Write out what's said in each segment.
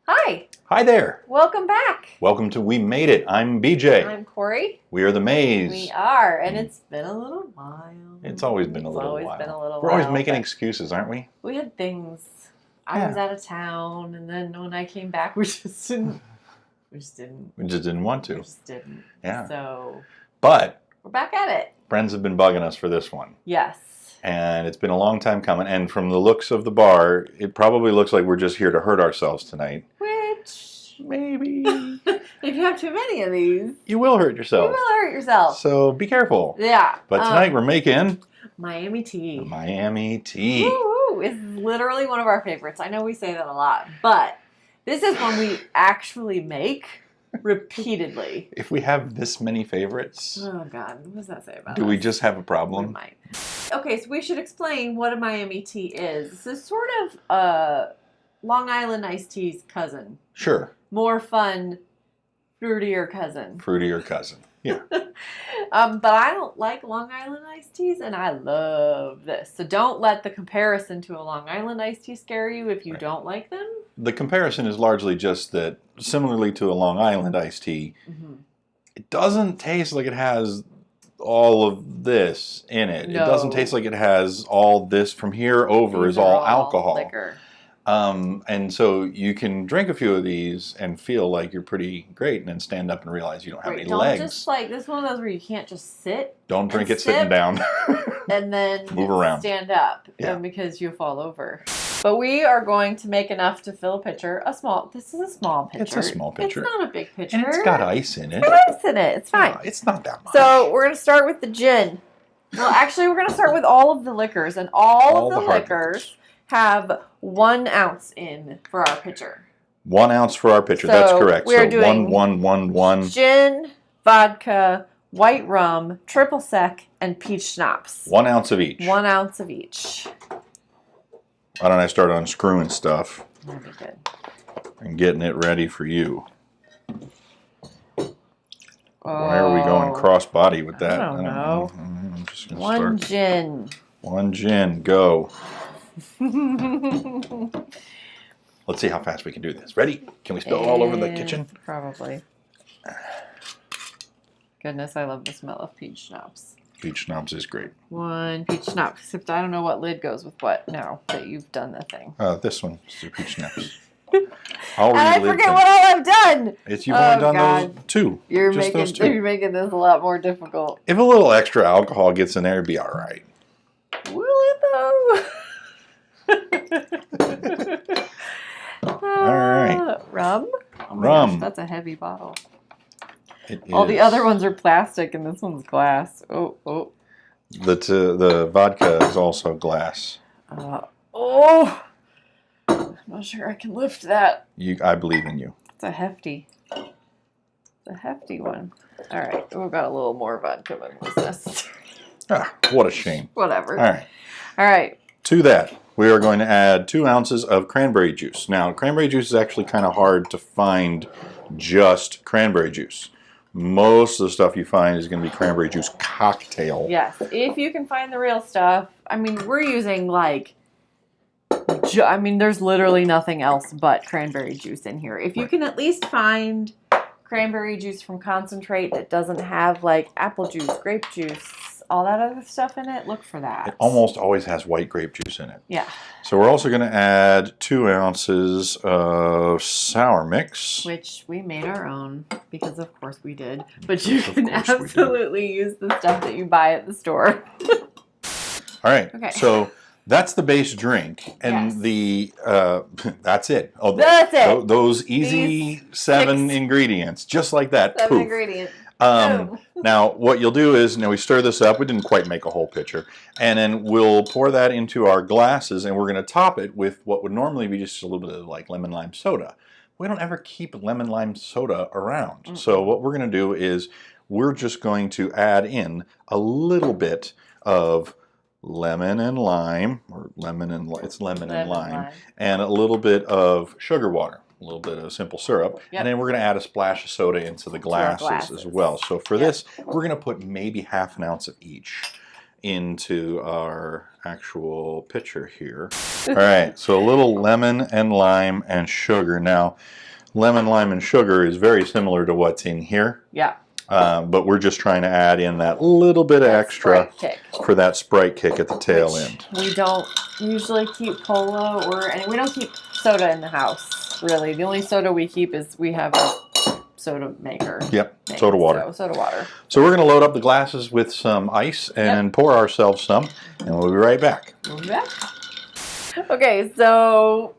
Hi. Hi there. Welcome back. Welcome to We Made It. I'm BJ. I'm Corey. We are the Maze. We are, and it's been a little while. It's always been a little while. We're while, always making excuses, aren't we? We had things. I was out of town, and then when I came back, we just didn't. We just didn't want to. We just didn't. Yeah. So. But we're back at it. Friends have been bugging us for this one. Yes. And it's been a long time coming. And from the looks of the bar, it probably looks like we're just here to hurt ourselves tonight. Which maybe. If you have too many of these, you will hurt yourself. You will hurt yourself. So be careful. Yeah. But tonight we're making Miami tea. Miami tea. Woo-hoo. It's literally one of our favorites. I know we say that a lot, but this is one we actually make repeatedly. If we have this many favorites, oh God, what does that say about us? Do we just have a problem? We might. Okay, so we should explain what a Miami tea is. This is sort of Long Island iced tea's cousin. Sure. More fun, fruitier cousin. Fruitier cousin. Yeah. But I don't like Long Island iced teas, and I love this. So don't let the comparison to a Long Island iced tea scare you if you don't like them. The comparison is largely just that, similarly to a Long Island iced tea, it doesn't taste like it has all of this in it. No. It doesn't taste like it has all this from here over These is all are alcohol. Liquor. And so you can drink a few of these and feel like you're pretty great and then stand up and realize you don't have any legs. Don't just like, this is one of those where you can't just sit. Don't drink it sitting down. And then move around. Stand up because you fall over. But we are going to make enough to fill a pitcher. This is a small pitcher. It's a small pitcher. It's not a big pitcher. And it's got ice in it. It's got ice in it. It's fine. No, it's not that much. So we're going to start with the gin. Well, actually, we're going to start with all of the liquors. And all of the liquors have 1 ounce in for our pitcher. 1 ounce for our pitcher. So that's correct. We're so doing 1. Gin, vodka, white rum, triple sec, and peach schnapps. 1 ounce of each. 1 ounce of each. Why don't I start unscrewing stuff? That'd be good. And getting it ready for you. Why are we going cross-body with that? I don't know. I'm just gonna 1 gin. 1 gin, go. Let's see how fast we can do this. Ready? Can we spill all over the kitchen? Probably. Goodness, I love the smell of peach schnapps. Peach schnapps is great. 1 peach schnapps, except I don't know what lid goes with what now that you've done the thing. This one is the peach schnapps. And I forget what all I've done. You've only done those 2. You're just making those 2. You're making this a lot more difficult. If a little extra alcohol gets in there, it'd be all right. Will it though? All right. Rum? Oh my Rum. gosh, that's a heavy bottle. All the other ones are plastic and this one's glass. Oh. The vodka is also glass. I'm not sure I can lift that. I believe in you. It's a hefty one. All right, we've got a little more vodka than was necessary. What a shame. Whatever. All right. To that, we are going to add 2 ounces of cranberry juice. Now, cranberry juice is actually kind of hard to find just cranberry juice. Most of the stuff you find is going to be cranberry juice cocktail. Yes, if you can find the real stuff. I mean, we're using there's literally nothing else but cranberry juice in here. If you can at least find cranberry juice from concentrate that doesn't have apple juice, grape juice, all that other stuff in it, look for that. It almost always has white grape juice in it. Yeah. So we're also going to add 2 ounces of sour mix. Which we made our own, because of course we did. But you can absolutely use the stuff that you buy at the store. All right. Okay. So that's the base drink. And that's it. Oh, that's it. Those easy 7 ingredients. Just like that. 7 Poof. ingredients. Now, what you'll do is, we stir this up. We didn't quite make a whole pitcher. And then we'll pour that into our glasses, and we're going to top it with what would normally be just a little bit of lemon lime soda. We don't ever keep lemon lime soda around. Mm-hmm. So what we're going to do is we're just going to add in a little bit of lemon and lime, it's lemon and lime, and a little bit of sugar water. A little bit of simple syrup, and then we're going to add a splash of soda into the glasses as well. So for this, we're going to put maybe half an ounce of each. into our actual pitcher here. All right, so a little lemon and lime and sugar. Now, lemon, lime, and sugar is very similar to what's in here. Yeah. But we're just trying to add in that little bit of extra for that Sprite kick at the tail end. We don't usually keep Polo and we don't keep soda in the house, really. The only soda we keep is we have a soda maker. Yep, soda water. So, soda water. So we're going to load up the glasses with some ice and pour ourselves some, and we'll be right back. We'll be back. Okay, so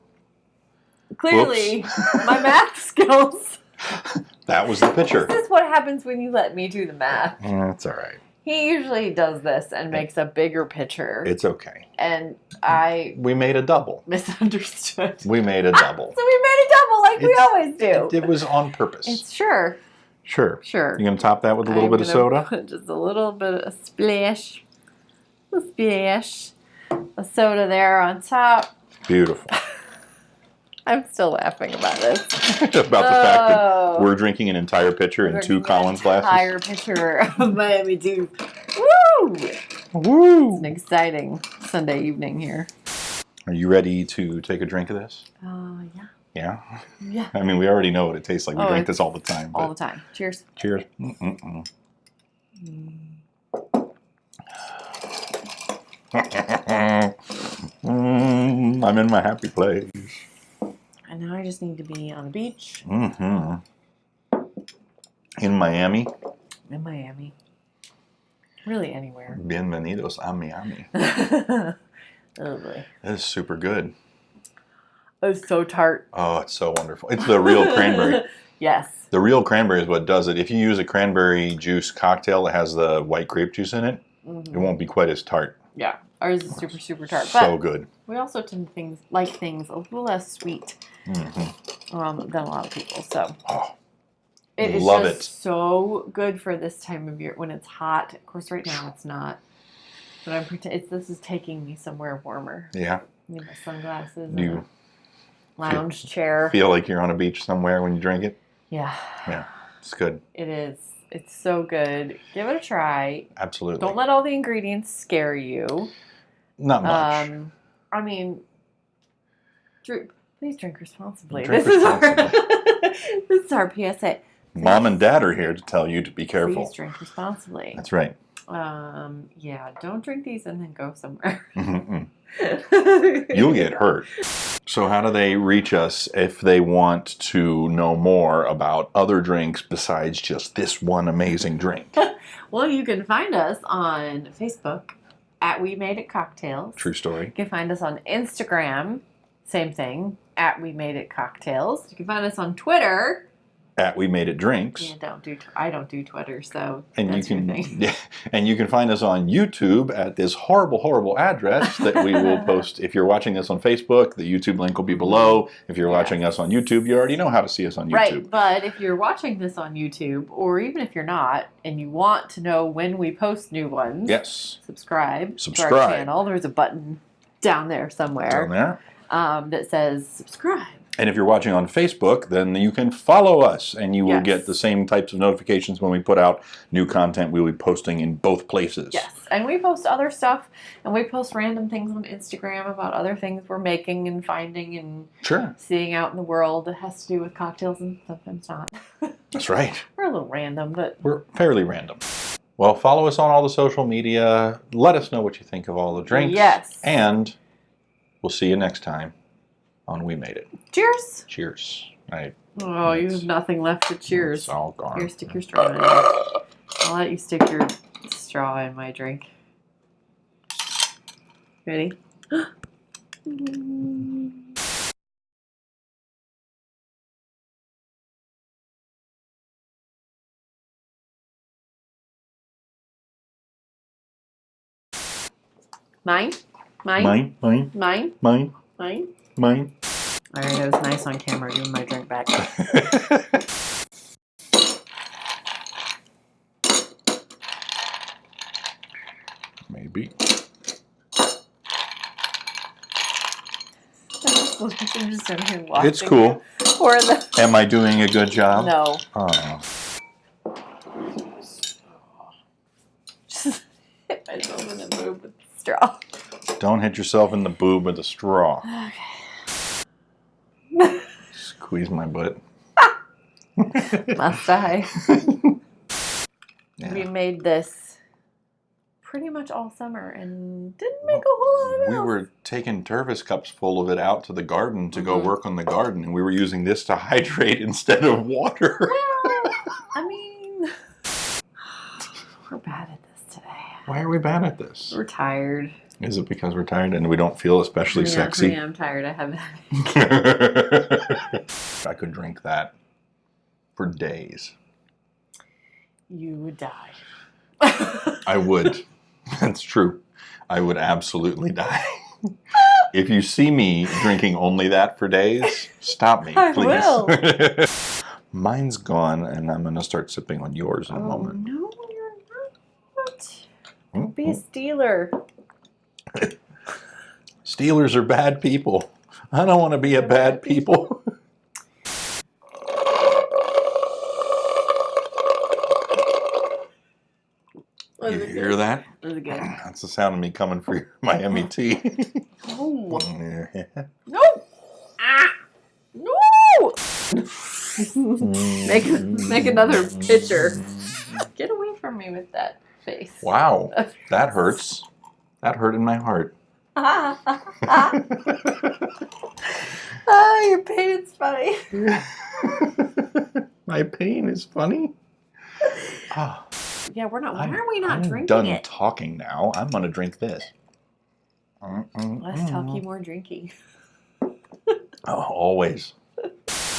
clearly my math skills. That was the pitcher. This is what happens when you let me do the math. That's all right. He usually does this and makes a bigger pitcher. It's okay. And we made a double. Misunderstood. We made a double. So we made a double like we always do. It was on purpose. It's sure. Sure. Sure. You're going to top that with a little bit of soda? Put just a little bit of a splash. A splash. A soda there on top. Beautiful. I'm still laughing about this. About the fact that we're drinking an entire pitcher in 2 Collins glasses. An entire pitcher of Miami Dew. Woo! Woo! It's an exciting Sunday evening here. Are you ready to take a drink of this? Yeah. Yeah? Yeah. I mean, we already know what it tastes like. We drink this all the time. All the time. Cheers. Cheers. I'm in my happy place. And now I just need to be on the beach. In Miami. In Miami. Really anywhere. Bienvenidos a Miami. Oh boy. This is super good. It's so tart. Oh, it's so wonderful. It's the real cranberry. Yes. The real cranberry is what does it. If you use a cranberry juice cocktail that has the white grape juice in it, it won't be quite as tart. Yeah. Ours is super, super tart. So good. We also tend to like things a little less sweet than a lot of people. So it is just so good for this time of year when it's hot. Of course, right now it's not. But this is taking me somewhere warmer. Yeah. You my sunglasses. Do you lounge chair. Feel like you're on a beach somewhere when you drink it? Yeah. Yeah. It's good. It is. It's so good. Give it a try. Absolutely. Don't let all the ingredients scare you. Not much. I mean, please drink responsibly. Drink responsibly. This is our PSA. Mom and Dad are here to tell you to be careful. Please drink responsibly. That's right. Yeah, don't drink these and then go somewhere. You'll get hurt. So how do they reach us if they want to know more about other drinks besides just this one amazing drink? Well, you can find us on Facebook at We Made It Cocktails. True story. You can find us on Instagram, same thing, at We Made It Cocktails. You can find us on Twitter. At We Made It Drinks. Yeah, I don't do Twitter, so and that's you can, your thing. Yeah, and you can find us on YouTube at this horrible, horrible address that we will post. If you're watching this on Facebook, the YouTube link will be below. If you're watching us on YouTube, you already know how to see us on YouTube. Right, but if you're watching this on YouTube, or even if you're not, and you want to know when we post new ones, subscribe to our channel. There's a button down there somewhere. Down there. That says subscribe. And if you're watching on Facebook, then you can follow us, and you will get the same types of notifications when we put out new content. We'll be posting in both places. Yes, and we post other stuff, and we post random things on Instagram about other things we're making and finding and seeing out in the world that has to do with cocktails and sometimes not. That's right. We're a little random, but we're fairly random. Well, follow us on all the social media. Let us know what you think of all the drinks. Yes. And we'll see you next time on We Made It. Cheers. Cheers. Oh, you have nothing left to cheers. It's all gone. Here, stick your straw in it. I'll let you stick your straw in my drink. Ready? Mine? Mine? Mine? Mine? Mine? Mine? Mine? All right, it was nice on camera giving my drink back. Maybe. I'm just sitting here watching. It's cool. Am I doing a good job? No. Oh. myself in the boob with the straw. Don't hit yourself in the boob with a straw. Okay. Squeeze my butt. Must I? Yeah. We made this pretty much all summer and didn't make a whole lot of We else. were taking Tervis cups full of it out to the garden to go work on the garden, and we were using this to hydrate instead of water. Well, I mean, we're bad at this today. Why are we bad at this? We're tired. Is it because we're tired and we don't feel especially sexy? I'm tired. I haven't. I could drink that for days. You would die. I would. That's true. I would absolutely die. If you see me drinking only that for days, stop me, I please. will. Mine's gone, and I'm going to start sipping on yours in a moment. No, you're not. Don't be a stealer. Steelers are bad people. I don't want to be a bad people. You hear that? Was it good? That's the sound of me coming for your Miami tea. No. Yeah. No. Ah. No. Make another picture. Get away from me with that face. Wow, that hurts. That hurt in my heart. Oh, your pain is funny. My pain is funny. Oh, Yeah, we're not. Why are we not I'm drinking done it? talking now. I'm going to drink this. Less talky, more drinking. Oh, always.